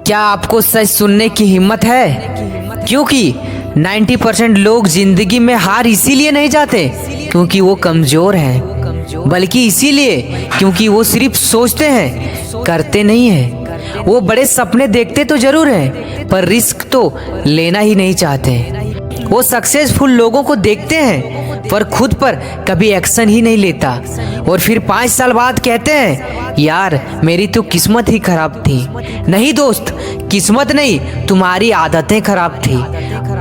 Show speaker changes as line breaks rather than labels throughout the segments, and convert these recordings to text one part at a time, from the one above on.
क्या आपको सच सुनने की हिम्मत है? क्योंकि 90% लोग जिंदगी में हार इसीलिए नहीं जाते क्योंकि वो कमजोर हैं, बल्कि इसीलिए क्योंकि वो सिर्फ सोचते हैं, करते नहीं हैं। वो बड़े सपने देखते तो जरूर हैं, पर रिस्क तो लेना ही नहीं चाहते। वो सक्सेसफुल लोगों को देखते हैं पर खुद पर कभी एक्शन ही नहीं लेता, और फिर 5 साल बाद कहते हैं यार मेरी तो किस्मत ही खराब थी। नहीं दोस्त, किस्मत नहीं, तुम्हारी आदतें खराब थी।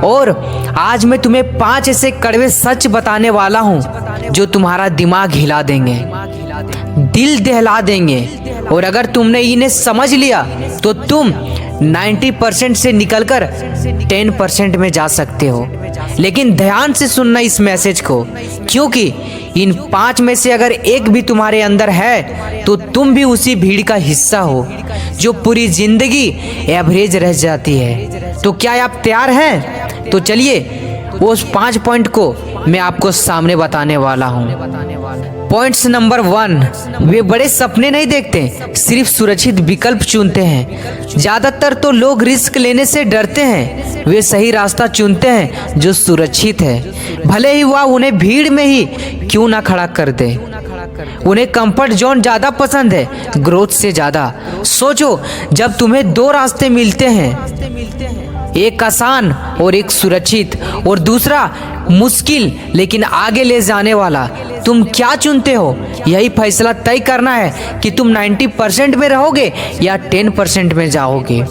और आज मैं तुम्हें 5 ऐसे कड़वे सच बताने वाला हूँ जो तुम्हारा दिमाग हिला देंगे, दिल दहला देंगे, और अगर तुमने इन्हें समझ लिया तो तुम 90% से निकलकर 10% में जा सकते हो। लेकिन ध्यान से सुनना इस मैसेज को, क्योंकि इन 5 में से अगर एक भी तुम्हारे अंदर है तो तुम भी उसी भीड़ का हिस्सा हो जो पूरी जिंदगी एवरेज रह जाती है। तो क्या आप तैयार हैं? तो चलिए उस 5 पॉइंट को मैं आपको सामने बताने वाला हूँ। पॉइंट्स नंबर 1, वे बड़े सपने नहीं देखते, सिर्फ सुरक्षित विकल्प चुनते हैं। ज्यादातर तो लोग रिस्क लेने से डरते हैं, वे सही रास्ता चुनते हैं जो सुरक्षित है, भले ही वह उन्हें भीड़ में ही क्यों ना खड़ा कर दे। उन्हें कंफर्ट जोन ज्यादा पसंद है ग्रोथ से ज्यादा। सोचो, जब तुम्हें 2 रास्ते मिलते हैं, एक आसान और एक सुरक्षित, और दूसरा मुश्किल लेकिन आगे ले जाने वाला, तुम क्या चुनते हो? यही फैसला तय करना है कि तुम 90% में रहोगे या 10% में जाओगे।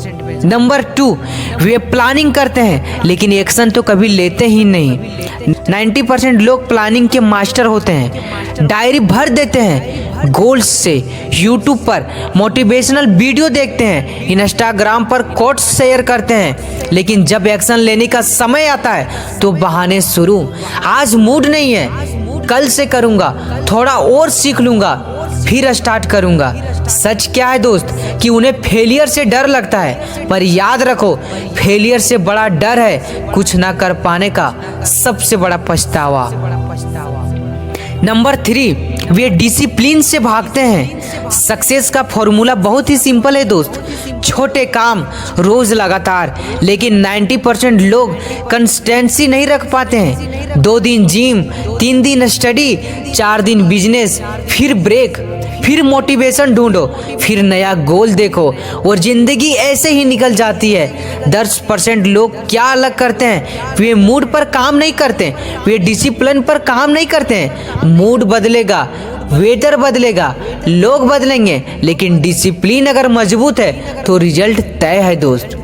नंबर 2, वे प्लानिंग करते हैं लेकिन एक्शन तो कभी लेते ही नहीं। 90% लोग प्लानिंग के मास्टर होते हैं, डायरी भर देते हैं गोल्स से, यूट्यूब पर मोटिवेशनल वीडियो देखते हैं, इंस्टाग्राम पर कोट्स शेयर करते हैं, लेकिन जब एक्शन लेने का समय आता है तो बहाने शुरू। आज मूड नहीं है, कल से करूंगा, थोड़ा और सीख लूंगा, फिर स्टार्ट करूंगा। सच क्या है दोस्त कि उन्हें फेलियर से डर लगता है, पर याद रखो फेलियर से बड़ा डर है कुछ ना कर पाने का सबसे बड़ा पछतावा। नंबर 3, वे डिसिप्लिन से भागते हैं। सक्सेस का फॉर्मूला बहुत ही सिंपल है दोस्त, छोटे काम रोज लगातार। लेकिन 90% लोग कंसिस्टेंसी नहीं रख पाते हैं। 2 दिन जिम, 3 दिन स्टडी, 4 दिन बिजनेस, फिर ब्रेक, फिर मोटिवेशन ढूंढो, फिर नया गोल देखो, और जिंदगी ऐसे ही निकल जाती है। 10% लोग क्या अलग करते हैं? वे मूड पर काम नहीं करते, वे डिसिप्लिन पर काम नहीं करते हैं। मूड बदलेगा, वेदर बदलेगा, लोग बदलेंगे, लेकिन डिसिप्लिन अगर मजबूत है तो रिजल्ट तय है दोस्त।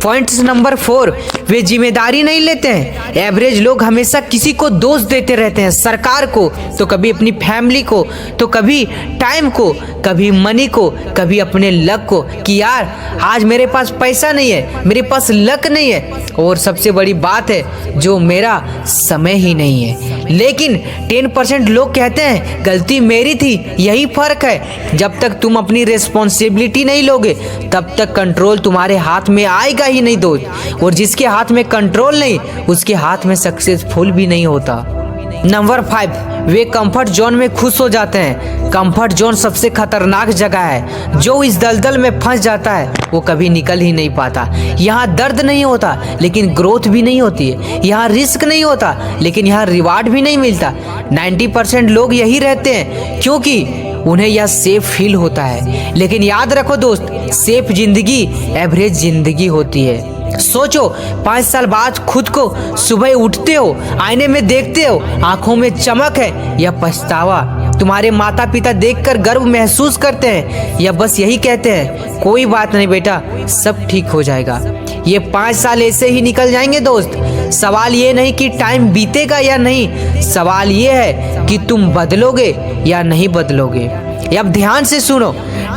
पॉइंट्स नंबर 4, वे जिम्मेदारी नहीं लेते हैं। एवरेज लोग हमेशा किसी को दोष देते रहते हैं, सरकार को, तो कभी अपनी फैमिली को, तो कभी टाइम को, कभी मनी को, कभी अपने लक को, कि यार आज मेरे पास पैसा नहीं है, मेरे पास लक नहीं है, और सबसे बड़ी बात है जो मेरा समय ही नहीं है। लेकिन 10% लोग कहते हैं गलती मेरी थी। यही फर्क है, जब तक तुम अपनी रिस्पॉन्सिबिलिटी नहीं लोगे तब तक कंट्रोल तुम्हारे हाथ में आएगा ही नहीं दोस्त, और जिसके हाथ में कंट्रोल नहीं उसके हाथ में सक्सेसफुल भी नहीं होता। नंबर 5, वे कंफर्ट जोन में खुश हो जाते हैं। कंफर्ट जोन सबसे खतरनाक जगह है, जो इस दलदल में फंस जाता है वो कभी निकल ही नहीं पाता। यहाँ दर्द नहीं होता लेकिन ग्रोथ भी नहीं होती है, यहाँ रिस्क नहीं होता लेकिन यहाँ रिवार्ड भी नहीं मिलता। 90% लोग यही रहते हैं क्योंकि उन्हें यह सेफ फील होता है। लेकिन याद रखो दोस्त, सेफ जिंदगी एवरेज जिंदगी होती है। सोचो, 5 साल बाद खुद को सुबह उठते हो, आईने में देखते हो, आंखों में चमक है या पछतावा? तुम्हारे माता पिता देखकर गर्व महसूस करते हैं या बस यही कहते हैं कोई बात नहीं बेटा, सब ठीक हो जाएगा? ये 5 साल ऐसे ही निकल जाएंगे दोस्त। सवाल ये नहीं कि टाइम बीतेगा या नहीं, सवाल ये है कि तुम बदलोगे या नहीं बदलोगे। अब ध्यान से सुनो,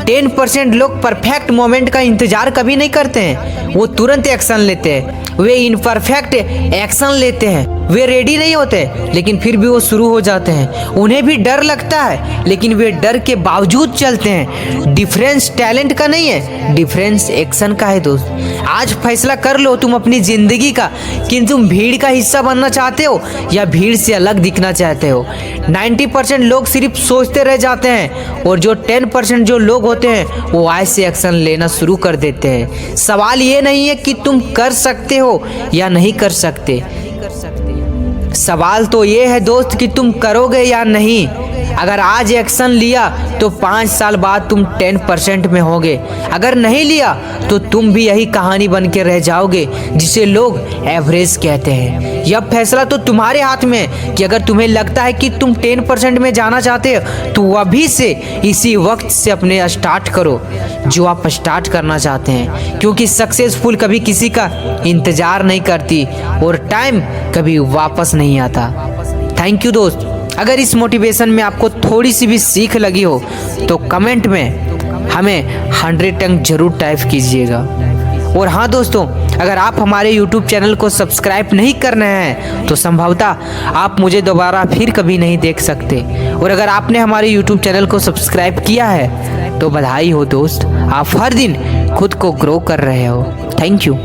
10% लोग परफेक्ट मोमेंट का इंतजार कभी नहीं करते हैं, वो तुरंत एक्शन लेते हैं। वे इनपरफेक्ट एक्शन लेते हैं, वे रेडी नहीं होते लेकिन फिर भी वो शुरू हो जाते हैं। उन्हें भी डर लगता है लेकिन वे डर के बावजूद चलते हैं। डिफरेंस टैलेंट का नहीं है, डिफरेंस एक्शन का है दोस्त। आज फैसला कर लो तुम अपनी जिंदगी का कि तुम भीड़ का हिस्सा बनना चाहते हो या भीड़ से अलग दिखना चाहते हो। 90% लोग सिर्फ सोचते रह जाते हैं और जो 10% जो लोग होते हैं वो आज से एक्शन लेना शुरू कर देते हैं। सवाल ये नहीं है कि तुम कर सकते हो या नहीं कर सकते, सवाल तो ये है दोस्त कि तुम करोगे या नहीं। अगर आज एक्शन लिया तो 5 साल बाद तुम 10% में होगे, अगर नहीं लिया तो तुम भी यही कहानी बन के रह जाओगे जिसे लोग एवरेज कहते हैं। यह फैसला तो तुम्हारे हाथ में है कि अगर तुम्हें लगता है कि तुम 10% में जाना चाहते हो तो अभी से इसी वक्त से अपने स्टार्ट करो जो आप स्टार्ट करना चाहते हैं, क्योंकि सक्सेसफुल कभी किसी का इंतजार नहीं करती और टाइम कभी वापस नहीं आता। थैंक यू दोस्त। अगर इस मोटिवेशन में आपको थोड़ी सी भी सीख लगी हो तो कमेंट में हमें 100 टंग जरूर टाइप कीजिएगा। और हाँ दोस्तों, अगर आप हमारे YouTube चैनल को सब्सक्राइब नहीं कर रहे हैं तो संभवतः आप मुझे दोबारा फिर कभी नहीं देख सकते, और अगर आपने हमारे YouTube चैनल को सब्सक्राइब किया है तो बधाई हो दोस्त, आप हर दिन खुद को ग्रो कर रहे हो। Thank you.